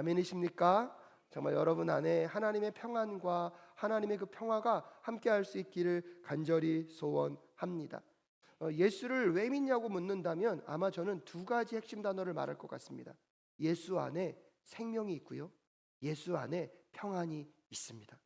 아멘이십니까? 정말 여러분 안에 하나님의 평안과 하나님의 그 평화가 함께할 수 있기를 간절히 소원합니다. 예수를 왜 믿냐고 묻는다면 아마 저는 두 가지 핵심 단어를 말할 것 같습니다. 예수 안에 생명이 있고요, 예수 안에 평안이 있습니다.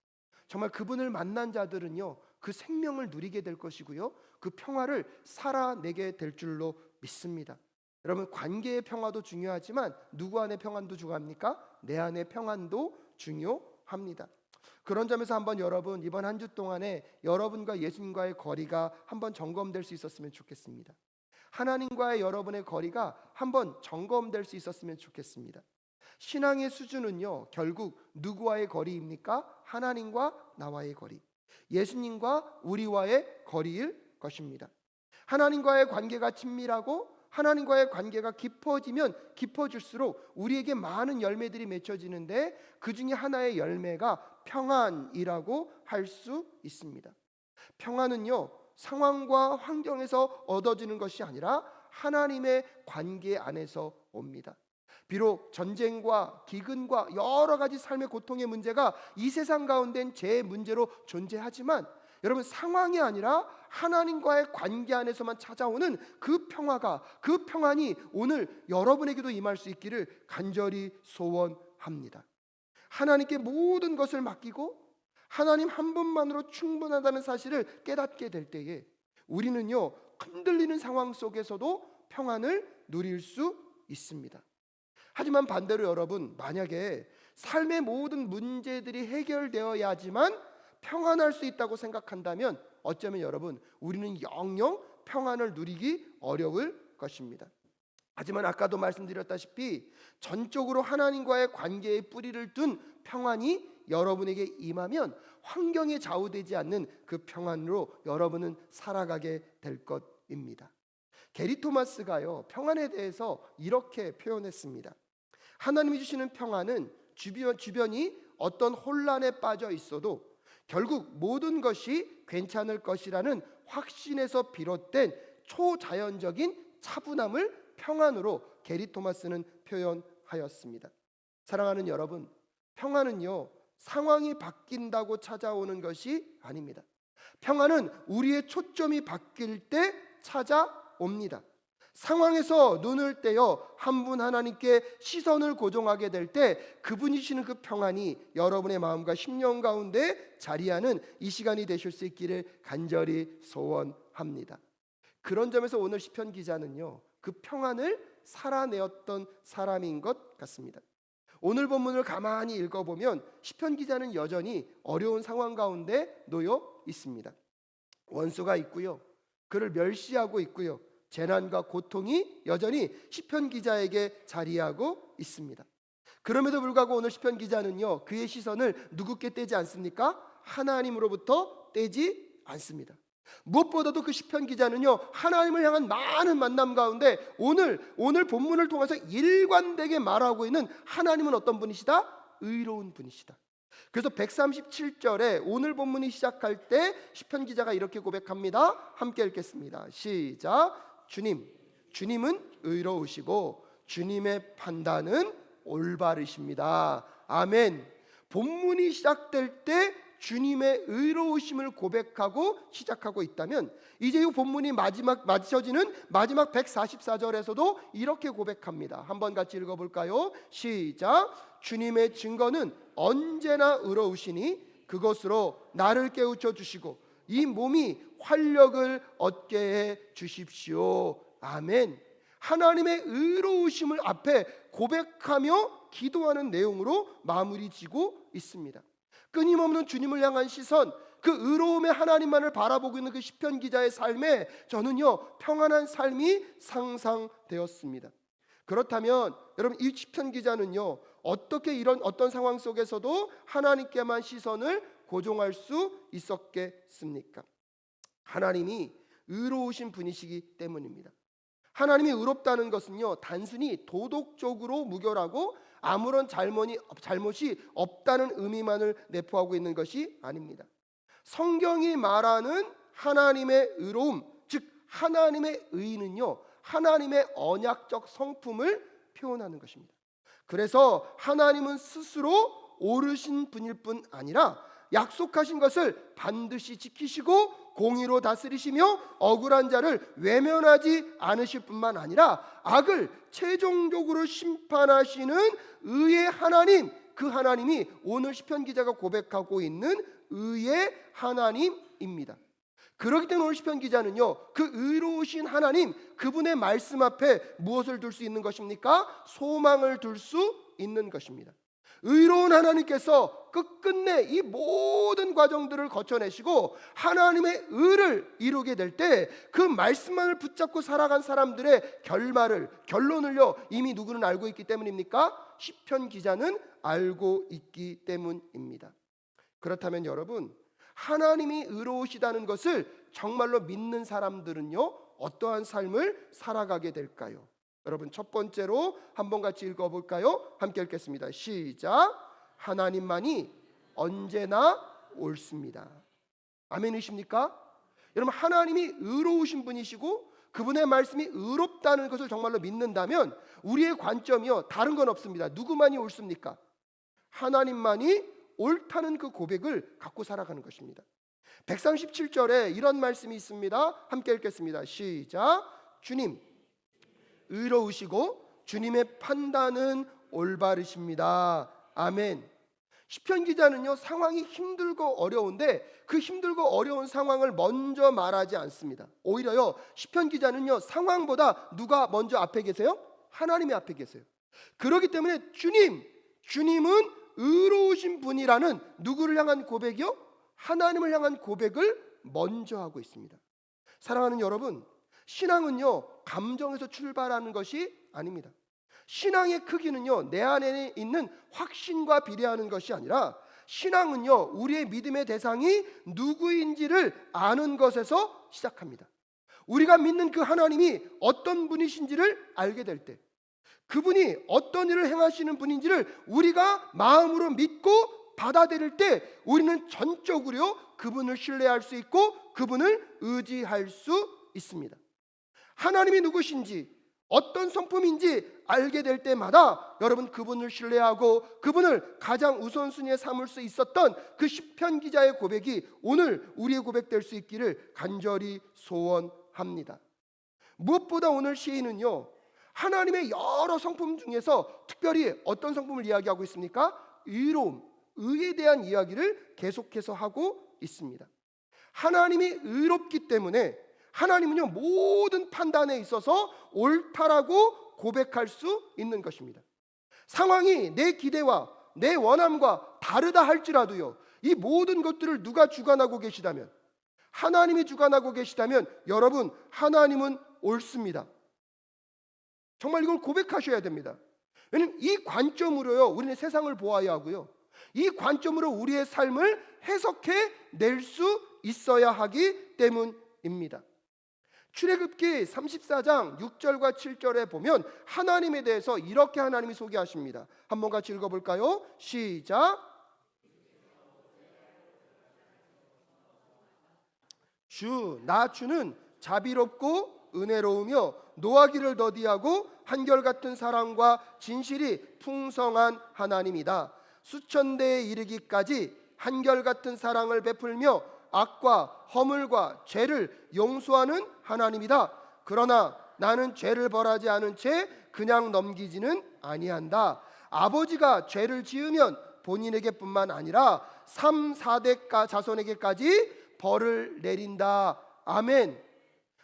정말 그분을 만난 자들은요, 그 생명을 누리게 될 것이고요, 그 평화를 살아내게 될 줄로 믿습니다. 여러분, 관계의 평화도 중요하지만 누구 안의 평안도 중요합니까? 내 안의 평안도 중요합니다. 그런 점에서 한번 여러분, 이번 한 주 동안에 여러분과 예수님과의 거리가 한번 점검될 수 있었으면 좋겠습니다. 하나님과의 여러분의 거리가 한번 점검될 수 있었으면 좋겠습니다. 신앙의 수준은요, 결국 누구와의 거리입니까? 하나님과 나와의 거리, 예수님과 우리와의 거리일 것입니다. 하나님과의 관계가 친밀하고 하나님과의 관계가 깊어지면 깊어질수록 우리에게 많은 열매들이 맺혀지는데, 그 중에 하나의 열매가 평안이라고 할 수 있습니다. 평안은요, 상황과 환경에서 얻어지는 것이 아니라 하나님의 관계 안에서 옵니다. 비록 전쟁과 기근과 여러 가지 삶의 고통의 문제가 이 세상 가운데는 제 문제로 존재하지만, 여러분, 상황이 아니라 하나님과의 관계 안에서만 찾아오는 그 평화가, 그 평안이 오늘 여러분에게도 임할 수 있기를 간절히 소원합니다. 하나님께 모든 것을 맡기고 하나님 한 분만으로 충분하다는 사실을 깨닫게 될 때에 우리는요, 흔들리는 상황 속에서도 평안을 누릴 수 있습니다. 하지만 반대로 여러분, 만약에 삶의 모든 문제들이 해결되어야지만 평안할 수 있다고 생각한다면 어쩌면 여러분, 우리는 영영 평안을 누리기 어려울 것입니다. 하지만 아까도 말씀드렸다시피 전적으로 하나님과의 관계에 뿌리를 둔 평안이 여러분에게 임하면 환경에 좌우되지 않는 그 평안으로 여러분은 살아가게 될 것입니다. 게리 토마스가요, 평안에 대해서 이렇게 표현했습니다. 하나님이 주시는 평안은 주변이 어떤 혼란에 빠져 있어도 결국 모든 것이 괜찮을 것이라는 확신에서 비롯된 초자연적인 차분함을 평안으로 게리 토마스는 표현하였습니다. 사랑하는 여러분, 평안은요, 상황이 바뀐다고 찾아오는 것이 아닙니다. 평안은 우리의 초점이 바뀔 때 찾아옵니다. 상황에서 눈을 떼어 한 분 하나님께 시선을 고정하게 될 때 그분이 주시는 그 평안이 여러분의 마음과 심령 가운데 자리하는 이 시간이 되실 수 있기를 간절히 소원합니다. 그런 점에서 오늘 시편 기자는요, 그 평안을 살아내었던 사람인 것 같습니다. 오늘 본문을 가만히 읽어보면 시편 기자는 여전히 어려운 상황 가운데 놓여 있습니다. 원수가 있고요, 그를 멸시하고 있고요, 재난과 고통이 여전히 시편 기자에게 자리하고 있습니다. 그럼에도 불구하고 오늘 시편 기자는요, 그의 시선을 누구께 떼지 않습니까? 하나님으로부터 떼지 않습니다. 무엇보다도 그 시편 기자는요, 하나님을 향한 많은 만남 가운데 오늘 본문을 통해서 일관되게 말하고 있는 하나님은 어떤 분이시다? 의로운 분이시다. 그래서 137절에 오늘 본문이 시작할 때 시편 기자가 이렇게 고백합니다. 함께 읽겠습니다. 시작. 주님은 의로우시고 주님의 판단은 올바르십니다. 아멘. 본문이 시작될 때 주님의 의로우심을 고백하고 시작하고 있다면, 이제 이 본문이 맞춰지는 마지막 144절에서도 이렇게 고백합니다. 한번 같이 읽어볼까요? 시작. 주님의 증거는 언제나 의로우시니 그것으로 나를 깨우쳐 주시고 이 몸이 활력을 얻게 해 주십시오. 아멘. 하나님의 의로우심을 앞에 고백하며 기도하는 내용으로 마무리 지고 있습니다. 끊임없는 주님을 향한 시선, 그 의로움의 하나님만을 바라보고 있는 그 시편 기자의 삶에 저는요, 평안한 삶이 상상되었습니다. 그렇다면 여러분, 이 시편 기자는요, 어떻게 어떤 상황 속에서도 하나님께만 시선을 고정할 수 있었겠습니까? 하나님이 의로우신 분이시기 때문입니다. 하나님이 의롭다는 것은요, 단순히 도덕적으로 무결하고 아무런 잘못이 없다는 의미만을 내포하고 있는 것이 아닙니다. 성경이 말하는 하나님의 의로움, 즉 하나님의 의는요, 하나님의 언약적 성품을 표현하는 것입니다. 그래서 하나님은 스스로 옳으신 분일 뿐 아니라 약속하신 것을 반드시 지키시고 공의로 다스리시며 억울한 자를 외면하지 않으실 뿐만 아니라 악을 최종적으로 심판하시는 의의 하나님, 그 하나님이 오늘 시편 기자가 고백하고 있는 의의 하나님입니다. 그렇기 때문에 오늘 시편 기자는요, 그 의로우신 하나님, 그분의 말씀 앞에 무엇을 둘 수 있는 것입니까? 소망을 둘 수 있는 것입니다. 의로운 하나님께서 끝끝내 이 모든 과정들을 거쳐내시고 하나님의 의를 이루게 될 때 그 말씀만을 붙잡고 살아간 사람들의 결론을요 이미 누구는 알고 있기 때문입니까? 시편 기자는 알고 있기 때문입니다. 그렇다면 여러분, 하나님이 의로우시다는 것을 정말로 믿는 사람들은요 어떠한 삶을 살아가게 될까요? 여러분, 첫 번째로 한번 같이 읽어볼까요? 함께 읽겠습니다. 시작. 하나님만이 언제나 옳습니다. 아멘이십니까? 여러분, 하나님이 의로우신 분이시고 그분의 말씀이 의롭다는 것을 정말로 믿는다면 우리의 관점이요 다른 건 없습니다. 누구만이 옳습니까? 하나님만이 옳다는 그 고백을 갖고 살아가는 것입니다. 137절에 이런 말씀이 있습니다. 함께 읽겠습니다. 시작. 주님 의로우시고 주님의 판단은 올바르십니다. 아멘. 시편 기자는요 상황이 힘들고 어려운데 그 힘들고 어려운 상황을 먼저 말하지 않습니다. 오히려요 시편 기자는요 상황보다 누가 먼저 앞에 계세요? 하나님이 앞에 계세요. 그렇기 때문에 주님은 의로우신 분이라는 누구를 향한 고백이요? 하나님을 향한 고백을 먼저 하고 있습니다. 사랑하는 여러분, 신앙은요 감정에서 출발하는 것이 아닙니다. 신앙의 크기는요 내 안에 있는 확신과 비례하는 것이 아니라 신앙은요 우리의 믿음의 대상이 누구인지를 아는 것에서 시작합니다. 우리가 믿는 그 하나님이 어떤 분이신지를 알게 될 때, 그분이 어떤 일을 행하시는 분인지를 우리가 마음으로 믿고 받아들일 때 우리는 전적으로 그분을 신뢰할 수 있고 그분을 의지할 수 있습니다. 하나님이 누구신지 어떤 성품인지 알게 될 때마다 여러분 그분을 신뢰하고 그분을 가장 우선순위에 삼을 수 있었던 그 시편 기자의 고백이 오늘 우리의 고백될 수 있기를 간절히 소원합니다. 무엇보다 오늘 시인은요 하나님의 여러 성품 중에서 특별히 어떤 성품을 이야기하고 있습니까? 의로움, 의에 대한 이야기를 계속해서 하고 있습니다. 하나님이 의롭기 때문에 하나님은요 모든 판단에 있어서 옳다라고 고백할 수 있는 것입니다. 상황이 내 기대와 내 원함과 다르다 할지라도요 이 모든 것들을 누가 주관하고 계시다면, 하나님이 주관하고 계시다면 여러분 하나님은 옳습니다. 정말 이걸 고백하셔야 됩니다. 왜냐하면 이 관점으로요 우리는 세상을 보아야 하고요 이 관점으로 우리의 삶을 해석해 낼 수 있어야 하기 때문입니다. 출애굽기 34장 6절과 7절에 보면 하나님에 대해서 이렇게 하나님이 소개하십니다. 한번 같이 읽어볼까요? 시작. 주는 자비롭고 은혜로우며 노하기를 더디하고 한결같은 사랑과 진실이 풍성한 하나님이다. 수천대에 이르기까지 한결같은 사랑을 베풀며 악과 허물과 죄를 용서하는 하나님이다. 그러나 나는 죄를 벌하지 않은 채 그냥 넘기지는 아니한다. 아버지가 죄를 지으면 본인에게뿐만 아니라 3, 4대 자손에게까지 벌을 내린다. 아멘.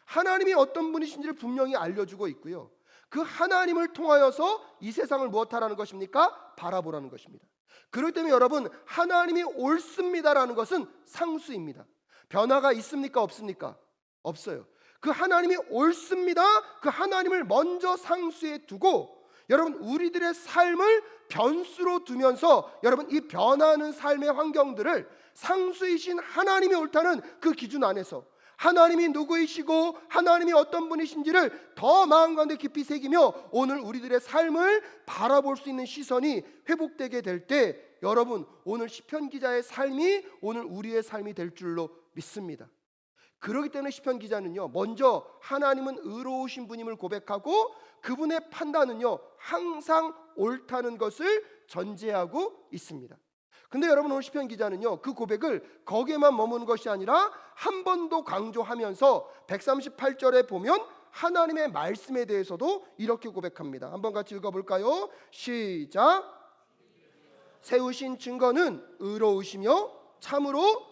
하나님이 어떤 분이신지를 분명히 알려주고 있고요 그 하나님을 통하여서 이 세상을 무엇하라는 것입니까? 바라보라는 것입니다. 그렇기 때문에 여러분 하나님이 옳습니다라는 것은 상수입니다. 변화가 있습니까? 없습니까? 없어요. 그 하나님이 옳습니다. 그 하나님을 먼저 상수에 두고 여러분 우리들의 삶을 변수로 두면서 여러분 이 변하는 삶의 환경들을 상수이신 하나님이 옳다는 그 기준 안에서 하나님이 누구이시고 하나님이 어떤 분이신지를 더 마음 가운데 깊이 새기며 오늘 우리들의 삶을 바라볼 수 있는 시선이 회복되게 될 때 여러분 오늘 시편 기자의 삶이 오늘 우리의 삶이 될 줄로 믿습니다. 그렇기 때문에 시편 기자는요, 먼저 하나님은 의로우신 분임을 고백하고 그분의 판단은요 항상 옳다는 것을 전제하고 있습니다. 근데 여러분, 오늘 시편 기자는요 그 고백을 거기에만 머무는 것이 아니라 한 번 더 강조하면서 138절에 보면 하나님의 말씀에 대해서도 이렇게 고백합니다. 한번 같이 읽어볼까요? 시작. 세우신 증거는 의로우시며 참으로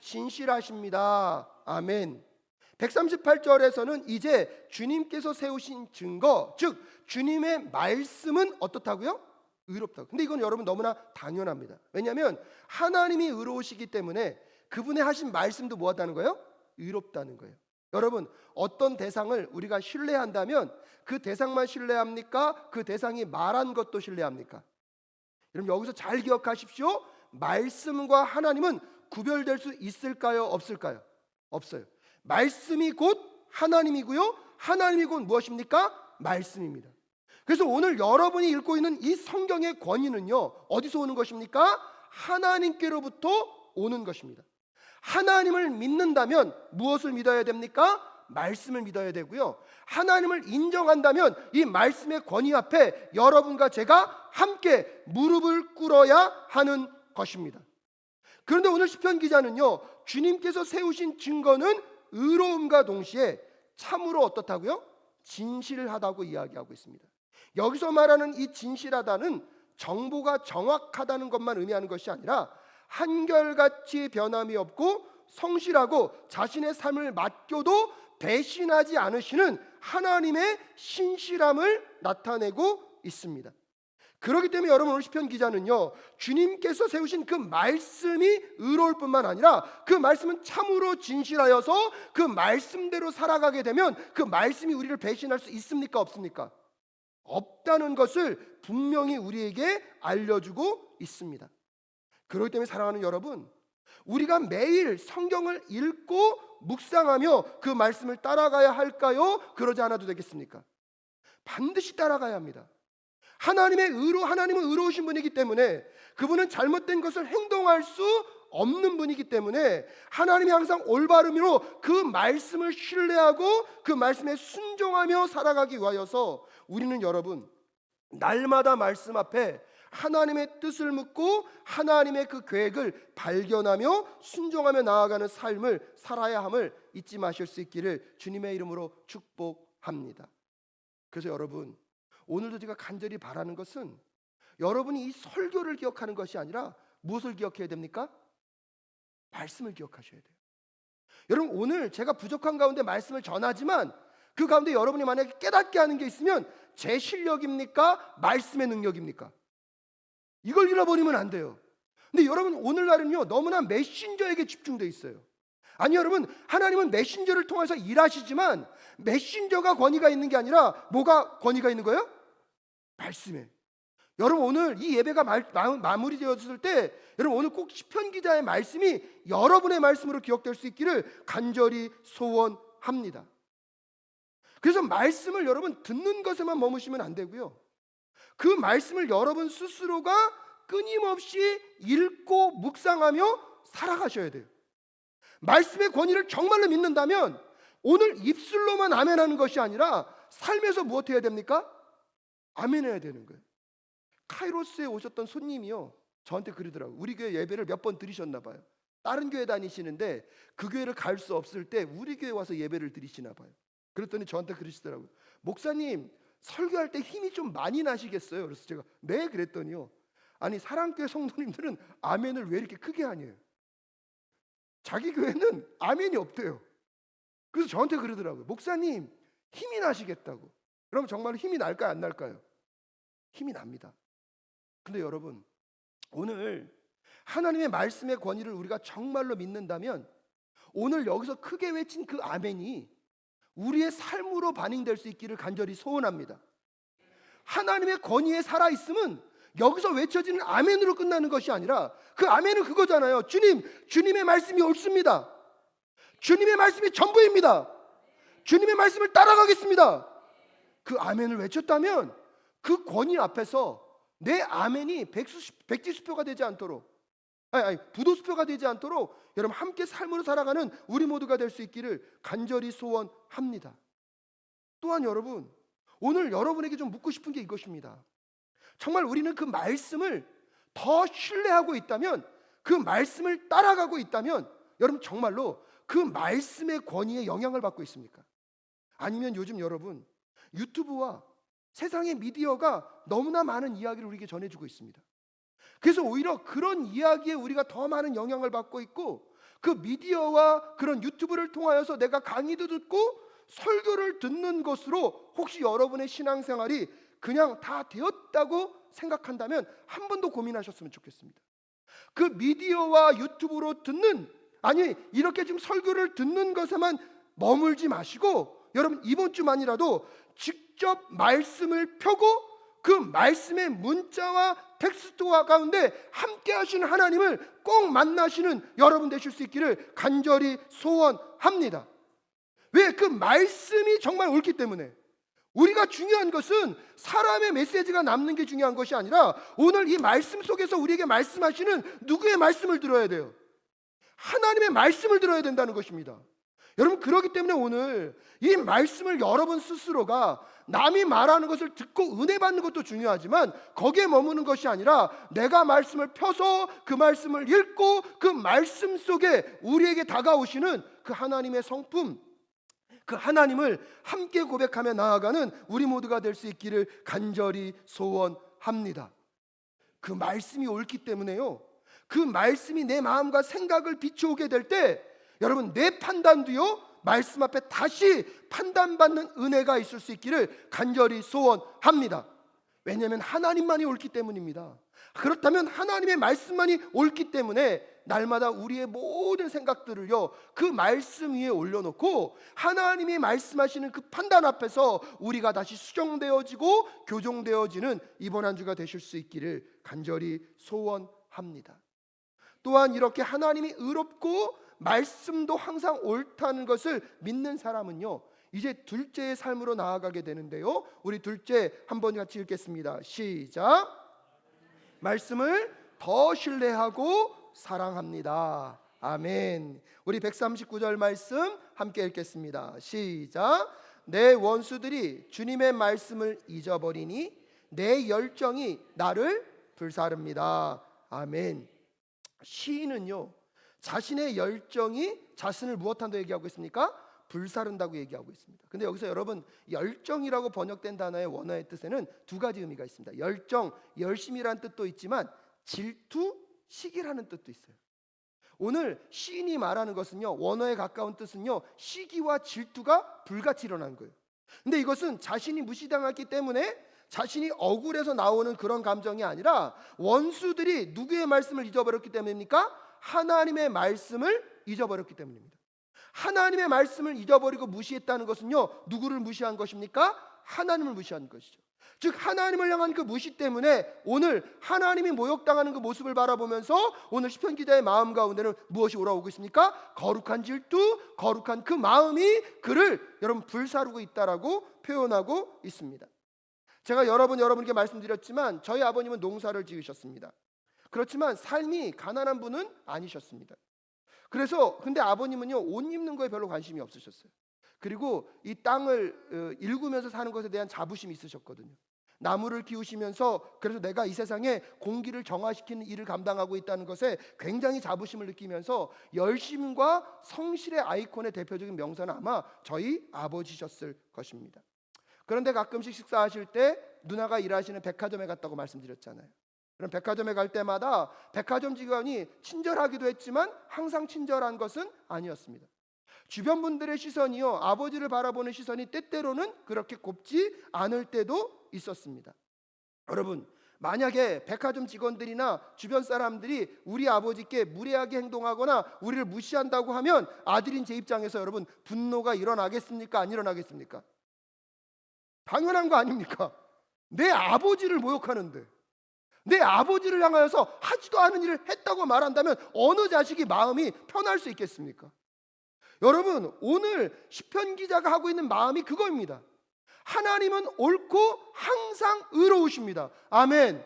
진실하십니다. 아멘. 138절에서는 이제 주님께서 세우신 증거, 즉 주님의 말씀은 어떻다고요? 의롭다고. 근데 이건 여러분 너무나 당연합니다. 왜냐하면 하나님이 의로우시기 때문에 그분의 하신 말씀도 뭐하다는 거예요? 의롭다는 거예요. 여러분, 어떤 대상을 우리가 신뢰한다면 그 대상만 신뢰합니까? 그 대상이 말한 것도 신뢰합니까? 여러분, 여기서 잘 기억하십시오. 말씀과 하나님은 구별될 수 있을까요? 없을까요? 없어요. 말씀이 곧 하나님이고요, 하나님이 곧 무엇입니까? 말씀입니다. 그래서 오늘 여러분이 읽고 있는 이 성경의 권위는요 어디서 오는 것입니까? 하나님께로부터 오는 것입니다. 하나님을 믿는다면 무엇을 믿어야 됩니까? 말씀을 믿어야 되고요, 하나님을 인정한다면 이 말씀의 권위 앞에 여러분과 제가 함께 무릎을 꿇어야 하는 것입니다. 그런데 오늘 시편 기자는요 주님께서 세우신 증거는 의로움과 동시에 참으로 어떻다고요? 진실하다고 이야기하고 있습니다. 여기서 말하는 이 진실하다는 정보가 정확하다는 것만 의미하는 것이 아니라 한결같이 변함이 없고 성실하고 자신의 삶을 맡겨도 배신하지 않으시는 하나님의 신실함을 나타내고 있습니다. 그렇기 때문에 여러분, 오늘 시편 기자는요 주님께서 세우신 그 말씀이 의로울 뿐만 아니라 그 말씀은 참으로 진실하여서 그 말씀대로 살아가게 되면 그 말씀이 우리를 배신할 수 있습니까? 없습니까? 없다는 것을 분명히 우리에게 알려주고 있습니다. 그렇기 때문에 사랑하는 여러분, 우리가 매일 성경을 읽고 묵상하며 그 말씀을 따라가야 할까요? 그러지 않아도 되겠습니까? 반드시 따라가야 합니다. 하나님은 의로우신 분이기 때문에 그분은 잘못된 것을 행동할 수 없는 분이기 때문에 하나님이 항상 올바름으로 그 말씀을 신뢰하고 그 말씀에 순종하며 살아가기 위하여서 우리는 여러분 날마다 말씀 앞에 하나님의 뜻을 묻고 하나님의 그 계획을 발견하며 순종하며 나아가는 삶을 살아야 함을 잊지 마실 수 있기를 주님의 이름으로 축복합니다. 그래서 여러분, 오늘도 제가 간절히 바라는 것은 여러분이 이 설교를 기억하는 것이 아니라 무엇을 기억해야 됩니까? 말씀을 기억하셔야 돼요. 여러분, 오늘 제가 부족한 가운데 말씀을 전하지만 그 가운데 여러분이 만약에 깨닫게 하는 게 있으면 제 실력입니까? 말씀의 능력입니까? 이걸 잃어버리면 안 돼요. 근데 여러분, 오늘날은요 너무나 메신저에게 집중되어 있어요. 아니 여러분, 하나님은 메신저를 통해서 일하시지만 메신저가 권위가 있는 게 아니라 뭐가 권위가 있는 거예요? 말씀에. 여러분, 오늘 이 예배가 마무리되었을 때 여러분, 오늘 꼭 시편 기자의 말씀이 여러분의 말씀으로 기억될 수 있기를 간절히 소원합니다. 그래서 말씀을 여러분 듣는 것에만 머무시면 안 되고요, 그 말씀을 여러분 스스로가 끊임없이 읽고 묵상하며 살아가셔야 돼요. 말씀의 권위를 정말로 믿는다면 오늘 입술로만 아멘하는 것이 아니라 삶에서 무엇 해야 됩니까? 아멘해야 되는 거예요. 카이로스에 오셨던 손님이요 저한테 그러더라고요. 우리 교회 예배를 몇 번 들으셨나 봐요. 다른 교회 다니시는데 그 교회를 갈 수 없을 때 우리 교회 와서 예배를 드리시나 봐요. 그랬더니 저한테 그러시더라고요. 목사님, 설교할 때 힘이 좀 많이 나시겠어요? 그래서 제가 네 그랬더니요, 아니 사랑교회 성도님들은 아멘을 왜 이렇게 크게 하냐요. 자기 교회는 아멘이 없대요. 그래서 저한테 그러더라고요. 목사님, 힘이 나시겠다고. 그럼 정말 힘이 날까요, 안 날까요? 힘이 납니다. 근데 여러분, 오늘 하나님의 말씀의 권위를 우리가 정말로 믿는다면 오늘 여기서 크게 외친 그 아멘이 우리의 삶으로 반영될 수 있기를 간절히 소원합니다. 하나님의 권위에 살아있음은 여기서 외쳐지는 아멘으로 끝나는 것이 아니라 그 아멘은 그거잖아요. 주님의 말씀이 옳습니다. 주님의 말씀이 전부입니다. 주님의 말씀을 따라가겠습니다. 그 아멘을 외쳤다면 그 권위 앞에서 내 아멘이 백지수표가 되지 않도록 부도수표가 되지 않도록 여러분 함께 삶으로 살아가는 우리 모두가 될 수 있기를 간절히 소원합니다. 또한 여러분, 오늘 여러분에게 좀 묻고 싶은 게 이것입니다. 정말 우리는 그 말씀을 더 신뢰하고 있다면, 그 말씀을 따라가고 있다면 여러분 정말로 그 말씀의 권위에 영향을 받고 있습니까? 아니면 요즘 여러분 유튜브와 세상의 미디어가 너무나 많은 이야기를 우리에게 전해주고 있습니다. 그래서 오히려 그런 이야기에 우리가 더 많은 영향을 받고 있고, 그 미디어와 그런 유튜브를 통하여서 내가 강의도 듣고 설교를 듣는 것으로 혹시 여러분의 신앙생활이 그냥 다 되었다고 생각한다면 한 번 더 고민하셨으면 좋겠습니다. 그 미디어와 유튜브로 듣는, 아니 이렇게 지금 설교를 듣는 것에만 머물지 마시고 여러분 이번 주만이라도 직접 말씀을 펴고 그 말씀의 문자와 텍스트와 가운데 함께 하시는 하나님을 꼭 만나시는 여러분 되실 수 있기를 간절히 소원합니다. 왜? 그 말씀이 정말 옳기 때문에. 우리가 중요한 것은 사람의 메시지가 남는 게 중요한 것이 아니라 오늘 이 말씀 속에서 우리에게 말씀하시는 누구의 말씀을 들어야 돼요? 하나님의 말씀을 들어야 된다는 것입니다. 여러분 그렇기 때문에 오늘 이 말씀을 여러분 스스로가 남이 말하는 것을 듣고 은혜 받는 것도 중요하지만 거기에 머무는 것이 아니라 내가 말씀을 펴서 그 말씀을 읽고 그 말씀 속에 우리에게 다가오시는 그 하나님의 성품, 그 하나님을 함께 고백하며 나아가는 우리 모두가 될 수 있기를 간절히 소원합니다. 그 말씀이 옳기 때문에요, 그 말씀이 내 마음과 생각을 비추오게 될 때 여러분 내 판단도요 말씀 앞에 다시 판단받는 은혜가 있을 수 있기를 간절히 소원합니다. 왜냐하면 하나님만이 옳기 때문입니다. 그렇다면 하나님의 말씀만이 옳기 때문에 날마다 우리의 모든 생각들을요 그 말씀 위에 올려놓고 하나님이 말씀하시는 그 판단 앞에서 우리가 다시 수정되어지고 교정되어지는 이번 한 주가 되실 수 있기를 간절히 소원합니다. 또한 이렇게 하나님이 의롭고 말씀도 항상 옳다는 것을 믿는 사람은요 이제 둘째의 삶으로 나아가게 되는데요, 우리 둘째 한번 같이 읽겠습니다. 시작. 말씀을 더 신뢰하고 사랑합니다. 아멘. 우리 139절 말씀 함께 읽겠습니다. 시작. 내 원수들이 주님의 말씀을 잊어버리니 내 열정이 나를 불사릅니다. 아멘. 시인은요 자신의 열정이 자신을 무엇한다고 얘기하고 있습니까? 불사른다고 얘기하고 있습니다. 근데 여기서 여러분 열정이라고 번역된 단어의 원어의 뜻에는 두 가지 의미가 있습니다. 열정, 열심이라는 뜻도 있지만 질투, 시기라는 뜻도 있어요. 오늘 시인이 말하는 것은요 원어에 가까운 뜻은요 시기와 질투가 불같이 일어난 거예요. 근데 이것은 자신이 무시당했기 때문에 자신이 억울해서 나오는 그런 감정이 아니라 원수들이 누구의 말씀을 잊어버렸기 때문입니까? 하나님의 말씀을 잊어버렸기 때문입니다. 하나님의 말씀을 잊어버리고 무시했다는 것은요 누구를 무시한 것입니까? 하나님을 무시한 것이죠. 즉 하나님을 향한 그 무시 때문에 오늘 하나님이 모욕당하는 그 모습을 바라보면서 오늘 시편 기자의 마음 가운데는 무엇이 올라오고 있습니까? 거룩한 질투, 거룩한 그 마음이 그를 여러분 불사르고 있다라고 표현하고 있습니다. 제가 여러분께 말씀드렸지만 저희 아버님은 농사를 지으셨습니다. 그렇지만 삶이 가난한 분은 아니셨습니다. 그래서 근데 아버님은요 옷 입는 거에 별로 관심이 없으셨어요. 그리고 이 땅을 일구면서 사는 것에 대한 자부심이 있으셨거든요. 나무를 키우시면서 그래서 내가 이 세상에 공기를 정화시키는 일을 감당하고 있다는 것에 굉장히 자부심을 느끼면서 열심과 성실의 아이콘의 대표적인 명사는 아마 저희 아버지셨을 것입니다. 그런데 가끔씩 식사하실 때 누나가 일하시는 백화점에 갔다고 말씀드렸잖아요. 그럼 백화점에 갈 때마다 백화점 직원이 친절하기도 했지만 항상 친절한 것은 아니었습니다. 주변 분들의 시선이요 아버지를 바라보는 시선이 때때로는 그렇게 곱지 않을 때도 있었습니다. 여러분 만약에 백화점 직원들이나 주변 사람들이 우리 아버지께 무례하게 행동하거나 우리를 무시한다고 하면 아들인 제 입장에서 여러분 분노가 일어나겠습니까? 안 일어나겠습니까? 당연한 거 아닙니까? 내 아버지를 모욕하는데 내 아버지를 향하여서 하지도 않은 일을 했다고 말한다면 어느 자식이 마음이 편할 수 있겠습니까? 여러분 오늘 시편 기자가 하고 있는 마음이 그거입니다. 하나님은 옳고 항상 의로우십니다. 아멘.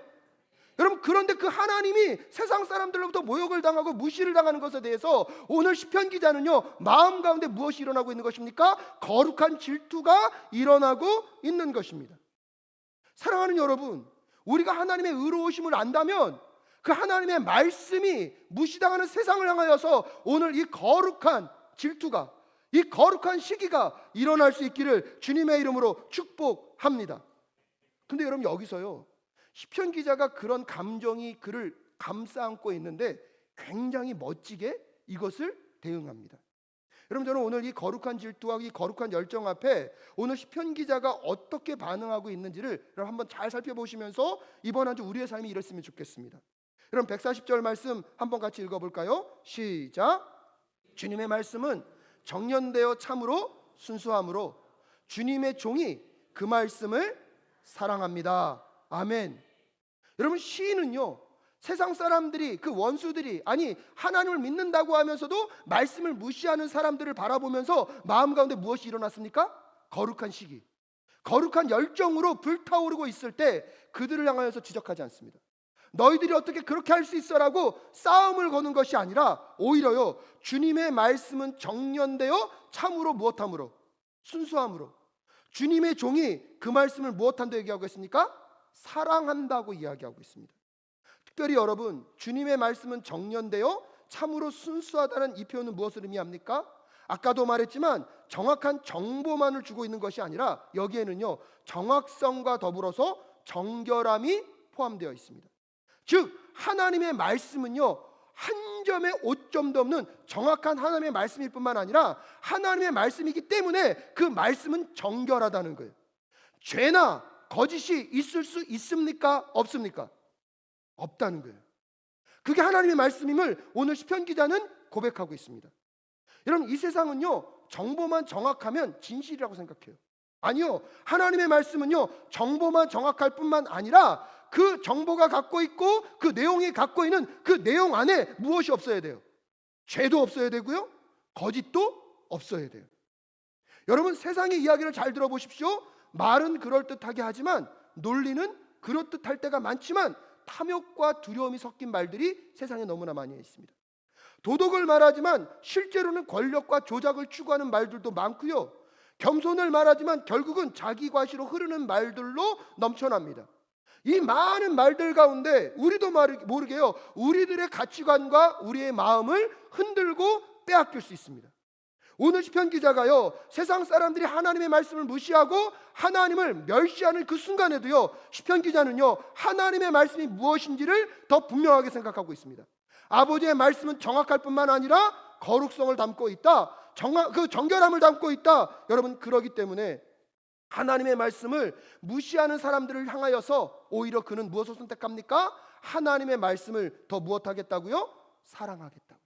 여러분, 그런데 그 하나님이 세상 사람들로부터 모욕을 당하고 무시를 당하는 것에 대해서 오늘 시편 기자는요, 마음 가운데 무엇이 일어나고 있는 것입니까? 거룩한 질투가 일어나고 있는 것입니다. 사랑하는 여러분, 우리가 하나님의 의로우심을 안다면 그 하나님의 말씀이 무시당하는 세상을 향하여서 오늘 이 거룩한 질투가, 이 거룩한 시기가 일어날 수 있기를 주님의 이름으로 축복합니다. 근데 여러분, 여기서요, 시편 기자가 그런 감정이 그를 감싸 안고 있는데 굉장히 멋지게 이것을 대응합니다. 여러분, 저는 오늘 이 거룩한 질투와 이 거룩한 열정 앞에 오늘 시편 기자가 어떻게 반응하고 있는지를 여러분 한번 잘 살펴보시면서 이번 한 주 우리의 삶이 이랬으면 좋겠습니다. 여러분, 140절 말씀 한번 같이 읽어볼까요? 시작. 주님의 말씀은 정련되어 참으로 순수함으로 주님의 종이 그 말씀을 사랑합니다. 아멘. 여러분, 시인은요, 세상 사람들이, 그 원수들이, 아니 하나님을 믿는다고 하면서도 말씀을 무시하는 사람들을 바라보면서 마음 가운데 무엇이 일어났습니까? 거룩한 시기, 거룩한 열정으로 불타오르고 있을 때 그들을 향하여서 지적하지 않습니다. 너희들이 어떻게 그렇게 할 수 있어라고 싸움을 거는 것이 아니라 오히려요, 주님의 말씀은 정련되어 참으로 무엇함으로? 순수함으로. 주님의 종이 그 말씀을 무엇한다고 얘기하고 있습니까? 사랑한다고 이야기하고 있습니다. 특별히 여러분, 주님의 말씀은 정련되어 참으로 순수하다는 이 표현은 무엇을 의미합니까? 아까도 말했지만 정확한 정보만을 주고 있는 것이 아니라 여기에는요, 정확성과 더불어서 정결함이 포함되어 있습니다. 즉 하나님의 말씀은요, 한 점에 오점도 없는 정확한 하나님의 말씀일 뿐만 아니라 하나님의 말씀이기 때문에 그 말씀은 정결하다는 거예요. 죄나 거짓이 있을 수 있습니까? 없습니까? 없다는 거예요. 그게 하나님의 말씀임을 오늘 시편 기자는 고백하고 있습니다. 여러분, 이 세상은요, 정보만 정확하면 진실이라고 생각해요. 아니요, 하나님의 말씀은요, 정보만 정확할 뿐만 아니라 그 정보가 갖고 있고 그 내용이 갖고 있는 그 내용 안에 무엇이 없어야 돼요? 죄도 없어야 되고요, 거짓도 없어야 돼요. 여러분, 세상의 이야기를 잘 들어보십시오. 말은 그럴듯하게 하지만 논리는 그럴듯할 때가 많지만 탐욕과 두려움이 섞인 말들이 세상에 너무나 많이 있습니다. 도덕을 말하지만 실제로는 권력과 조작을 추구하는 말들도 많고요, 겸손을 말하지만 결국은 자기 과시로 흐르는 말들로 넘쳐납니다. 이 많은 말들 가운데 우리도 모르게요, 우리들의 가치관과 우리의 마음을 흔들고 빼앗길 수 있습니다. 오늘 시편 기자가요, 세상 사람들이 하나님의 말씀을 무시하고 하나님을 멸시하는 그 순간에도요, 시편 기자는요, 하나님의 말씀이 무엇인지를 더 분명하게 생각하고 있습니다. 아버지의 말씀은 정확할 뿐만 아니라 거룩성을 담고 있다, 그 정결함을 담고 있다. 여러분, 그러기 때문에 하나님의 말씀을 무시하는 사람들을 향하여서 오히려 그는 무엇을 선택합니까? 하나님의 말씀을 더 무엇하겠다고요? 사랑하겠다고.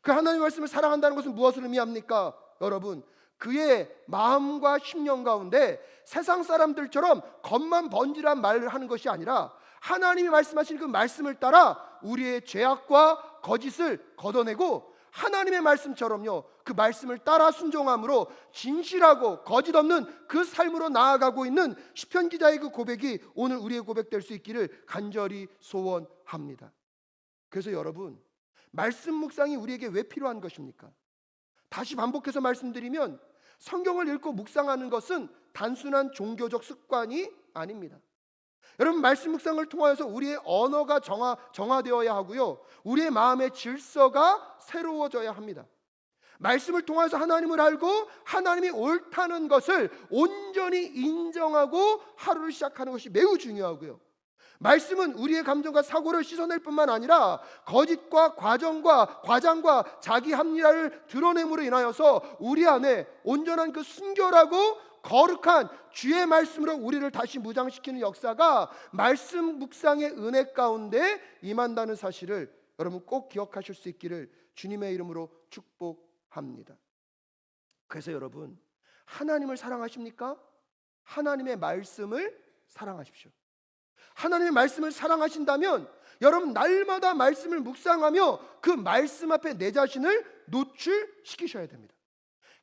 그 하나님의 말씀을 사랑한다는 것은 무엇을 의미합니까? 여러분, 그의 마음과 심령 가운데 세상 사람들처럼 겉만 번지란 말을 하는 것이 아니라 하나님이 말씀하신 그 말씀을 따라 우리의 죄악과 거짓을 걷어내고 하나님의 말씀처럼요, 그 말씀을 따라 순종함으로 진실하고 거짓 없는 그 삶으로 나아가고 있는 시편 기자의 그 고백이 오늘 우리의 고백될 수 있기를 간절히 소원합니다. 그래서 여러분, 말씀 묵상이 우리에게 왜 필요한 것입니까? 다시 반복해서 말씀드리면 성경을 읽고 묵상하는 것은 단순한 종교적 습관이 아닙니다. 여러분, 말씀 묵상을 통하여서 우리의 언어가 정화되어야 하고요, 우리의 마음의 질서가 새로워져야 합니다. 말씀을 통해서 하나님을 알고 하나님이 옳다는 것을 온전히 인정하고 하루를 시작하는 것이 매우 중요하고요, 말씀은 우리의 감정과 사고를 씻어낼 뿐만 아니라 거짓과 과장과 자기 합리화를 드러냄으로 인하여서 우리 안에 온전한 그 순결하고 거룩한 주의 말씀으로 우리를 다시 무장시키는 역사가 말씀 묵상의 은혜 가운데 임한다는 사실을 여러분 꼭 기억하실 수 있기를 주님의 이름으로 축복합니다. 그래서 여러분, 하나님을 사랑하십니까? 하나님의 말씀을 사랑하십시오. 하나님의 말씀을 사랑하신다면 여러분, 날마다 말씀을 묵상하며 그 말씀 앞에 내 자신을 노출시키셔야 됩니다.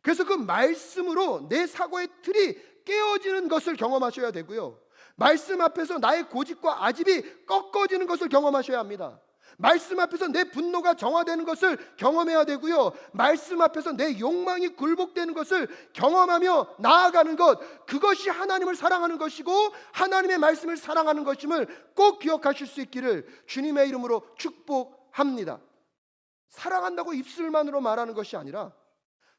그래서 그 말씀으로 내 사고의 틀이 깨어지는 것을 경험하셔야 되고요, 말씀 앞에서 나의 고집과 아집이 꺾어지는 것을 경험하셔야 합니다. 말씀 앞에서 내 분노가 정화되는 것을 경험해야 되고요, 말씀 앞에서 내 욕망이 굴복되는 것을 경험하며 나아가는 것, 그것이 하나님을 사랑하는 것이고 하나님의 말씀을 사랑하는 것임을 꼭 기억하실 수 있기를 주님의 이름으로 축복합니다. 사랑한다고 입술만으로 말하는 것이 아니라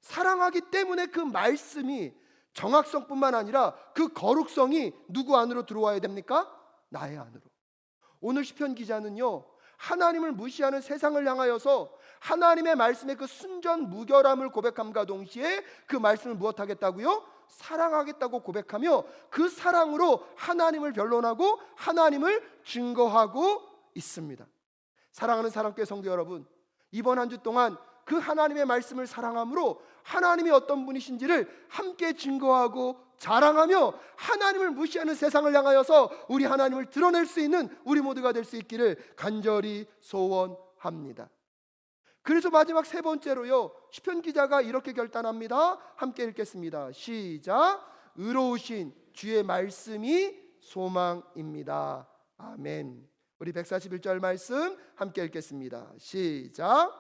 사랑하기 때문에 그 말씀이 정확성뿐만 아니라 그 거룩성이 누구 안으로 들어와야 됩니까? 나의 안으로. 오늘 시편 기자는요, 하나님을 무시하는 세상을 향하여서 하나님의 말씀의 그 순전무결함을 고백함과 동시에 그 말씀을 무엇하겠다고요? 사랑하겠다고 고백하며 그 사랑으로 하나님을 변론하고 하나님을 증거하고 있습니다. 사랑하는 사랑교회 성도 여러분, 이번 한 주 동안 그 하나님의 말씀을 사랑함으로 하나님이 어떤 분이신지를 함께 증거하고 자랑하며 하나님을 무시하는 세상을 향하여서 우리 하나님을 드러낼 수 있는 우리 모두가 될 수 있기를 간절히 소원합니다. 그래서 마지막 세 번째로요, 시편 기자가 이렇게 결단합니다. 함께 읽겠습니다. 시작. 의로우신 주의 말씀이 소망입니다. 아멘. 우리 141절 말씀 함께 읽겠습니다. 시작.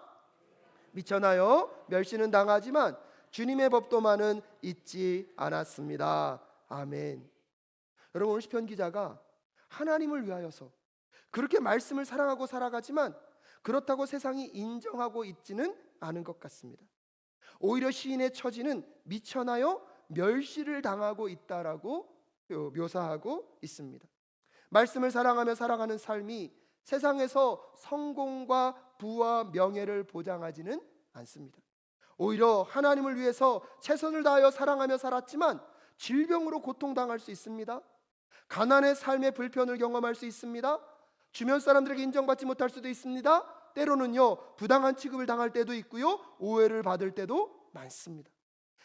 미쳐나요 멸시는 당하지만 주님의 법도만은 잊지 않았습니다. 아멘. 여러분, 오늘 시편 기자가 하나님을 위하여서 그렇게 말씀을 사랑하고 살아가지만 그렇다고 세상이 인정하고 있지는 않은 것 같습니다. 오히려 시인의 처지는 미쳐나요 멸시를 당하고 있다라고 묘사하고 있습니다. 말씀을 사랑하며 살아가는 삶이 세상에서 성공과 부와 명예를 보장하지는 않습니다. 오히려 하나님을 위해서 최선을 다하여 사랑하며 살았지만 질병으로 고통당할 수 있습니다. 가난의 삶의 불편을 경험할 수 있습니다. 주변 사람들에게 인정받지 못할 수도 있습니다. 때로는요, 부당한 취급을 당할 때도 있고요, 오해를 받을 때도 많습니다.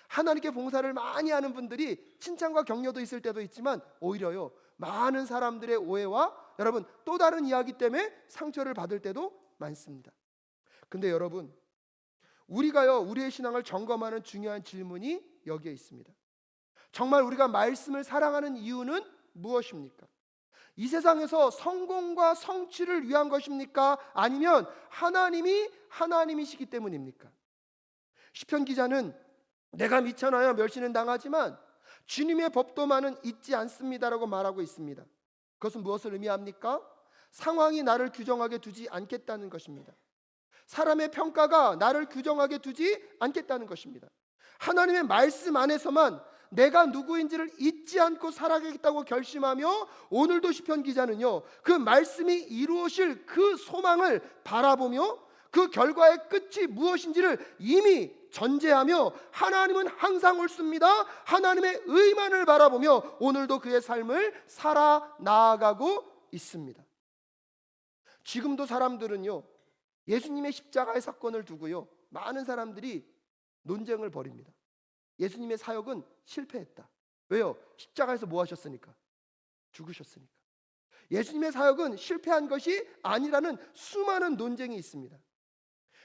하나님께 봉사를 많이 하는 분들이 칭찬과 격려도 있을 때도 있지만 오히려요, 많은 사람들의 오해와 여러분 또 다른 이야기 때문에 상처를 받을 때도 많습니다. 근데 여러분, 우리가요, 우리의 신앙을 점검하는 중요한 질문이 여기에 있습니다. 정말 우리가 말씀을 사랑하는 이유는 무엇입니까? 이 세상에서 성공과 성취를 위한 것입니까? 아니면 하나님이시기 때문입니까? 시편 기자는 내가 미쳐나야 멸시는 당하지만 주님의 법도만은 잊지 않습니다라고 말하고 있습니다. 그것은 무엇을 의미합니까? 상황이 나를 규정하게 두지 않겠다는 것입니다. 사람의 평가가 나를 규정하게 두지 않겠다는 것입니다. 하나님의 말씀 안에서만 내가 누구인지를 잊지 않고 살아가겠다고 결심하며 오늘도 시편 기자는요, 그 말씀이 이루어질 그 소망을 바라보며 그 결과의 끝이 무엇인지를 이미 전제하며 하나님은 항상 옳습니다, 하나님의 의만을 바라보며 오늘도 그의 삶을 살아 나아가고 있습니다. 지금도 사람들은요, 예수님의 십자가의 사건을 두고요, 많은 사람들이 논쟁을 벌입니다. 예수님의 사역은 실패했다. 왜요? 십자가에서 뭐 하셨으니까? 죽으셨으니까. 예수님의 사역은 실패한 것이 아니라는 수많은 논쟁이 있습니다.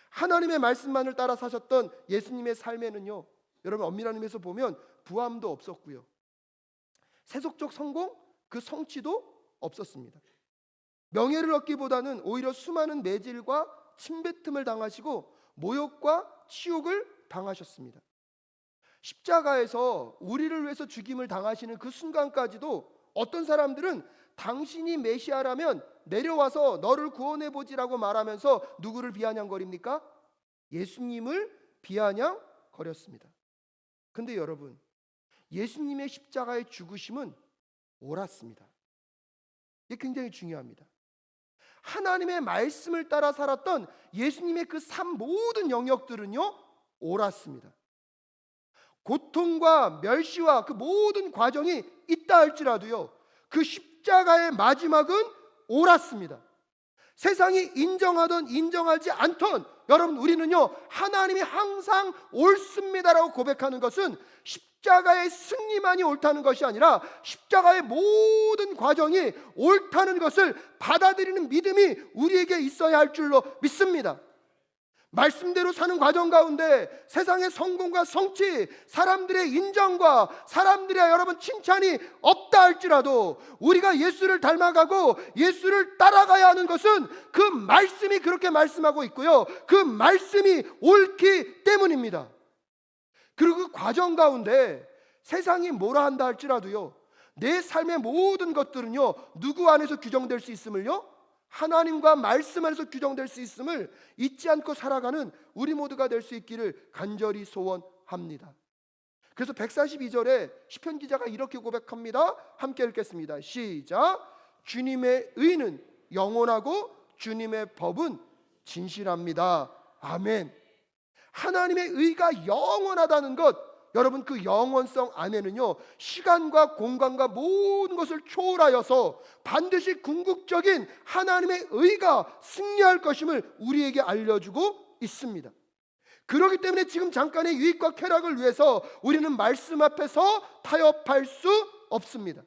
하나님의 말씀만을 따라 사셨던 예수님의 삶에는요, 여러분 엄밀한 의미에서 보면 부함도 없었고요, 세속적 성공, 그 성취도 없었습니다. 명예를 얻기보다는 오히려 수많은 매질과 침뱉음을 당하시고 모욕과 치욕을 당하셨습니다. 십자가에서 우리를 위해서 죽임을 당하시는 그 순간까지도 어떤 사람들은 당신이 메시아라면 내려와서 너를 구원해보지라고 말하면서 누구를 비아냥거립니까? 예수님을 비아냥거렸습니다. 근데 여러분, 예수님의 십자가의 죽으심은 옳았습니다. 이게 굉장히 중요합니다. 하나님의 말씀을 따라 살았던 예수님의 그 삶 모든 영역들은요, 옳았습니다. 고통과 멸시와 그 모든 과정이 있다 할지라도요, 그 십자가의 마지막은 옳았습니다. 세상이 인정하든 인정하지 않던 여러분, 우리는요, 하나님이 항상 옳습니다라고 고백하는 것은 십자가의 승리만이 옳다는 것이 아니라 십자가의 모든 과정이 옳다는 것을 받아들이는 믿음이 우리에게 있어야 할 줄로 믿습니다. 말씀대로 사는 과정 가운데 세상의 성공과 성취, 사람들의 인정과 사람들의 여러분 칭찬이 없다 할지라도 우리가 예수를 닮아가고 예수를 따라가야 하는 것은 그 말씀이 그렇게 말씀하고 있고요, 그 말씀이 옳기 때문입니다. 그리고 그 과정 가운데 세상이 뭐라 한다 할지라도요, 내 삶의 모든 것들은요 누구 안에서 규정될 수 있음을요, 하나님과 말씀 안에서 규정될 수 있음을 잊지 않고 살아가는 우리 모두가 될 수 있기를 간절히 소원합니다. 그래서 142절에 시편 기자가 이렇게 고백합니다. 함께 읽겠습니다. 시작. 주님의 의는 영원하고 주님의 법은 진실합니다. 아멘. 하나님의 의가 영원하다는 것, 여러분 그 영원성 안에는요 시간과 공간과 모든 것을 초월하여서 반드시 궁극적인 하나님의 의가 승리할 것임을 우리에게 알려주고 있습니다. 그렇기 때문에 지금 잠깐의 유익과 쾌락을 위해서 우리는 말씀 앞에서 타협할 수 없습니다.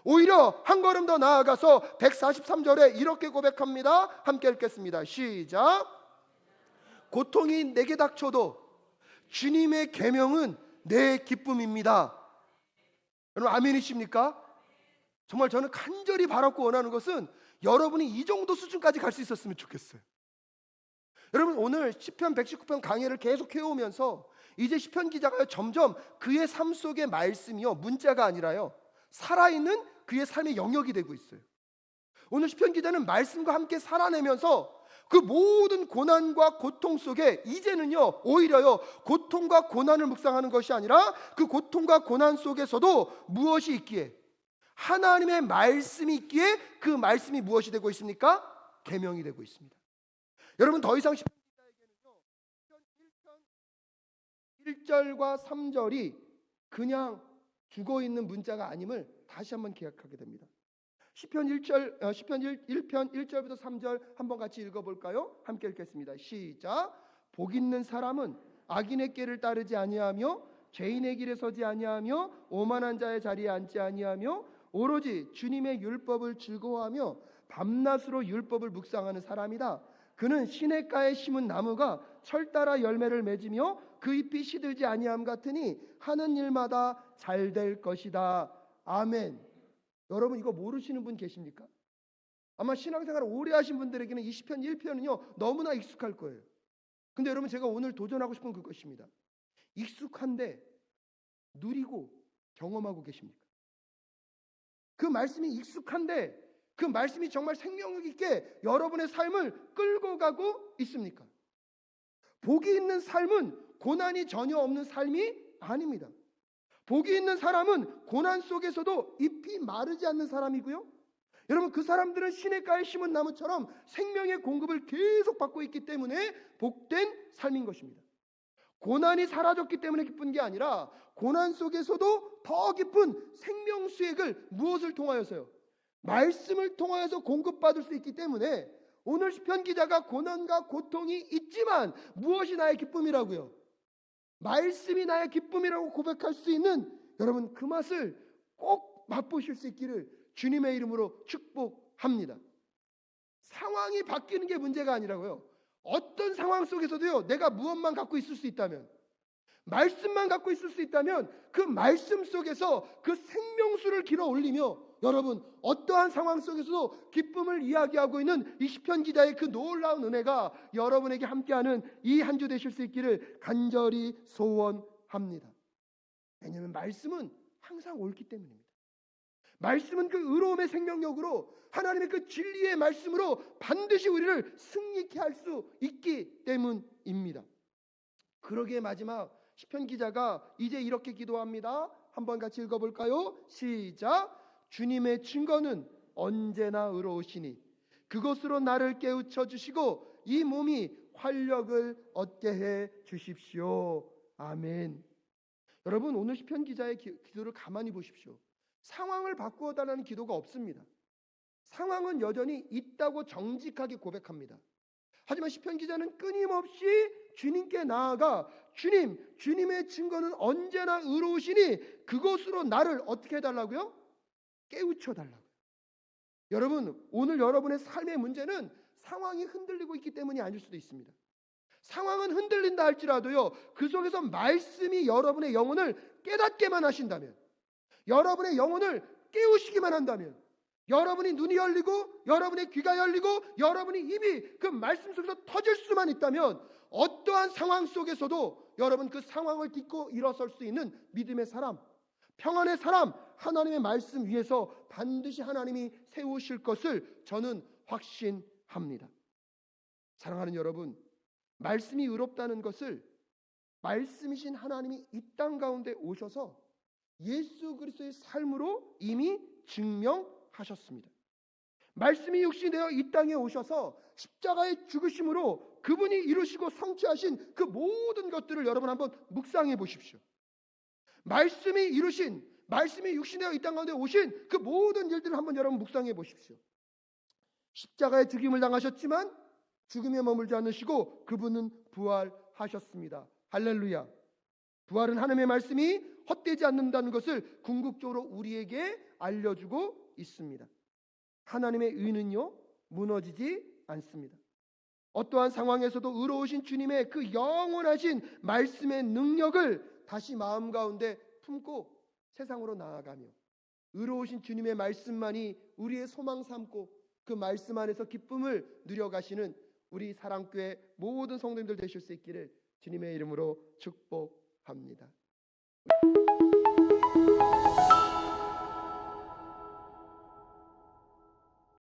오히려 한 걸음 더 나아가서 143절에 이렇게 고백합니다. 함께 읽겠습니다. 시작. 고통이 내게 닥쳐도 주님의 계명은 내 기쁨입니다. 여러분 아멘이십니까? 정말 저는 간절히 바라고 원하는 것은 여러분이 이 정도 수준까지 갈 수 있었으면 좋겠어요. 여러분 오늘 시편 119편 강해를 계속 해오면서 이제 시편 기자가 점점 그의 삶 속의 말씀이요 문자가 아니라요 살아있는 그의 삶의 영역이 되고 있어요. 오늘 시편 기자는 말씀과 함께 살아내면서 그 모든 고난과 고통 속에 이제는요 오히려요 고통과 고난을 묵상하는 것이 아니라 그 고통과 고난 속에서도 무엇이 있기에, 하나님의 말씀이 있기에 그 말씀이 무엇이 되고 있습니까? 계명이 되고 있습니다. 여러분 더 이상 시편 기자에게는요 1절과 3절이 그냥 죽어있는 문자가 아님을 다시 한번 기억하게 됩니다. 시편 1편 1절부터 3절 한번 같이 읽어볼까요? 함께 읽겠습니다. 시작. 복 있는 사람은 악인의 길을 따르지 아니하며 죄인의 길에 서지 아니하며 오만한 자의 자리에 앉지 아니하며 오로지 주님의 율법을 즐거워하며 밤낮으로 율법을 묵상하는 사람이다. 그는 시냇가에 심은 나무가 철 따라 열매를 맺으며 그 잎이 시들지 아니함 같으니 하는 일마다 잘 될 것이다. 아멘. 여러분 이거 모르시는 분 계십니까? 아마 신앙생활 오래 하신 분들에게는 이 시편 1편은요 너무나 익숙할 거예요. 근데 여러분 제가 오늘 도전하고 싶은 그것입니다. 익숙한데 누리고 경험하고 계십니까? 그 말씀이 익숙한데 그 말씀이 정말 생명력 있게 여러분의 삶을 끌고 가고 있습니까? 복이 있는 삶은 고난이 전혀 없는 삶이 아닙니다. 복이 있는 사람은 고난 속에서도 잎이 마르지 않는 사람이고요, 여러분 그 사람들은 시냇가에 심은 나무처럼 생명의 공급을 계속 받고 있기 때문에 복된 삶인 것입니다. 고난이 사라졌기 때문에 기쁜 게 아니라 고난 속에서도 더 깊은 생명 수액을 무엇을 통하여서요? 말씀을 통하여서 공급받을 수 있기 때문에 오늘 시편 기자가 고난과 고통이 있지만 무엇이 나의 기쁨이라고요? 말씀이 나의 기쁨이라고 고백할 수 있는 여러분 그 맛을 꼭 맛보실 수 있기를 주님의 이름으로 축복합니다. 상황이 바뀌는 게 문제가 아니라고요. 어떤 상황 속에서도요 내가 무엇만 갖고 있을 수 있다면, 말씀만 갖고 있을 수 있다면 그 말씀 속에서 그 생명수를 길어 올리며 여러분 어떠한 상황 속에서도 기쁨을 이야기하고 있는 이 시편 기자의 그 놀라운 은혜가 여러분에게 함께하는 이 한 주 되실 수 있기를 간절히 소원합니다. 왜냐하면 말씀은 항상 옳기 때문입니다. 말씀은 그 의로움의 생명력으로 하나님의 그 진리의 말씀으로 반드시 우리를 승리케 할 수 있기 때문입니다. 그러기에 마지막 시편 기자가 이제 이렇게 기도합니다. 한번 같이 읽어볼까요? 시작. 주님의 증거는 언제나 의로우시니 그것으로 나를 깨우쳐 주시고 이 몸이 활력을 얻게 해 주십시오. 아멘. 여러분 오늘 시편 기자의 기도를 가만히 보십시오. 상황을 바꾸어 달라는 기도가 없습니다. 상황은 여전히 있다고 정직하게 고백합니다. 하지만 시편 기자는 끊임없이 주님께 나아가 주님의 증거는 언제나 의로우시니 그것으로 나를 어떻게 해달라고요? 깨우쳐 달라고요. 여러분 오늘 여러분의 삶의 문제는 상황이 흔들리고 있기 때문이 아닐 수도 있습니다. 상황은 흔들린다 할지라도요, 그 속에서 말씀이 여러분의 영혼을 깨닫게만 하신다면, 여러분의 영혼을 깨우시기만 한다면, 여러분이 눈이 열리고 여러분의 귀가 열리고 여러분의 입이 그 말씀 속에서 터질 수만 있다면, 어떠한 상황 속에서도 여러분 그 상황을 딛고 일어설 수 있는 믿음의 사람, 평안의 사람, 하나님의 말씀 위에서 반드시 하나님이 세우실 것을 저는 확신합니다. 사랑하는 여러분, 말씀이 의롭다는 것을 말씀이신 하나님이 이 땅 가운데 오셔서 예수 그리스도의 삶으로 이미 증명하셨습니다. 말씀이 육신이 되어 이 땅에 오셔서 십자가의 죽으심으로 그분이 이루시고 성취하신 그 모든 것들을 여러분 한번 묵상해 보십시오. 말씀이 이루신, 말씀이 육신이 되어 이 땅 가운데 오신 그 모든 일들을 한번 여러분 묵상해 보십시오. 십자가의 죽임을 당하셨지만 죽음에 머물지 않으시고 그분은 부활하셨습니다. 할렐루야. 부활은 하나님의 말씀이 헛되지 않는다는 것을 궁극적으로 우리에게 알려주고 있습니다. 하나님의 의는요, 무너지지 않습니다. 어떠한 상황에서도 의로우신 주님의 그 영원하신 말씀의 능력을 다시 마음 가운데 품고 세상으로 나아가며, 의로우신 주님의 말씀만이 우리의 소망 삼고 그 말씀 안에서 기쁨을 누려가시는 우리 사랑교회 모든 성도님들 되실 수 있기를 주님의 이름으로 축복합니다.